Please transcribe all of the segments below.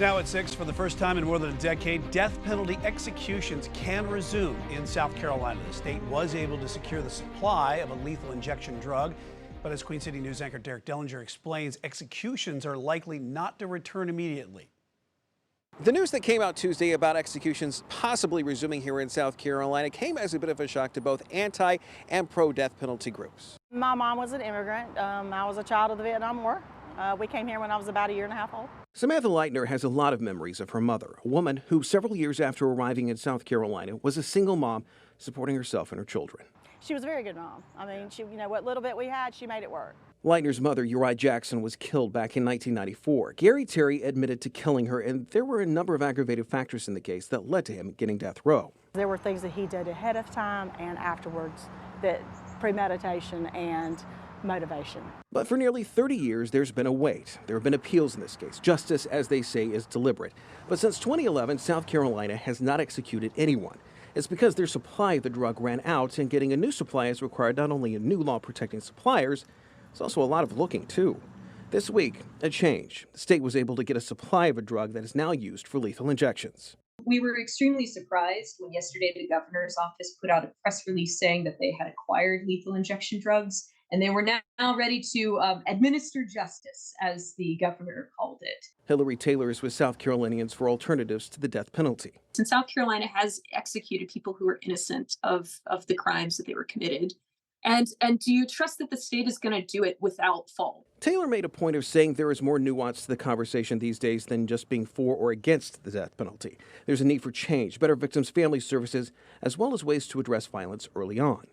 Now at 6, for the first time in more than a decade, death penalty executions can resume in South Carolina. The state was able to secure the supply of a lethal injection drug, but as Queen City News anchor Derek Dellinger explains, executions are likely not to return immediately. The news that came out Tuesday about executions possibly resuming here in South Carolina came as a bit of a shock to both anti and pro-death penalty groups. My mom was an immigrant. I was a child of the Vietnam War. We came here when I was about a year and a half old. Samantha Leitner has a lot of memories of her mother, a woman who several years after arriving in South Carolina was a single mom supporting herself and her children. She was a very good mom. I mean, what little bit we had, she made it work. Leitner's mother, Uri Jackson, was killed back in 1994. Gary Terry admitted to killing her, and there were a number of aggravated factors in the case that led to him getting death row. There were things that he did ahead of time and afterwards, that premeditation and motivation. But for nearly 30 years, there's been a wait. There have been appeals in this case. Justice, as they say, is deliberate. But since 2011, South Carolina has not executed anyone. It's because their supply of the drug ran out, and getting a new supply has required not only a new law protecting suppliers, it's also a lot of looking, too. This week, a change. The state was able to get a supply of a drug that is now used for lethal injections. We were extremely surprised when yesterday the governor's office put out a press release saying that they had acquired lethal injection drugs, and they were now ready to administer justice, as the governor called it. Hillary Taylor is with South Carolinians for Alternatives to the Death Penalty. And South Carolina has executed people who are innocent of the crimes that they were committed. And do you trust that the state is going to do it without fault? Taylor made a point of saying there is more nuance to the conversation these days than just being for or against the death penalty. There's a need for change, better victims' family services, as well as ways to address violence early on.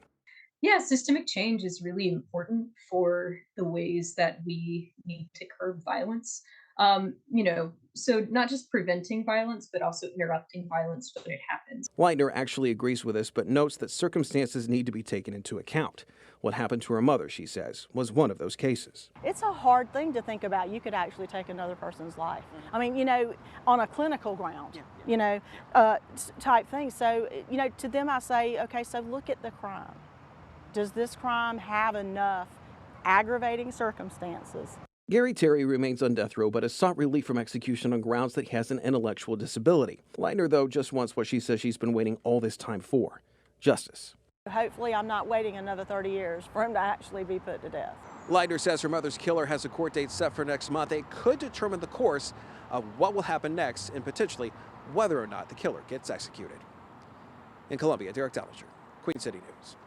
Yeah, systemic change is really important for the ways that we need to curb violence. So not just preventing violence, but also interrupting violence when it happens. Leitner actually agrees with this, but notes that circumstances need to be taken into account. What happened to her mother, she says, was one of those cases. It's a hard thing to think about. You could actually take another person's life. I mean, on a clinical ground, type thing. So, to them I say, okay, so look at the crime. Does this crime have enough aggravating circumstances? Gary Terry remains on death row but has sought relief from execution on grounds that he has an intellectual disability. Leitner, though, just wants what she says she's been waiting all this time for: justice. Hopefully I'm not waiting another 30 years for him to actually be put to death. Leitner says her mother's killer has a court date set for next month. It could determine the course of what will happen next and potentially whether or not the killer gets executed. In Columbia, Derek Dellinger, Queen City News.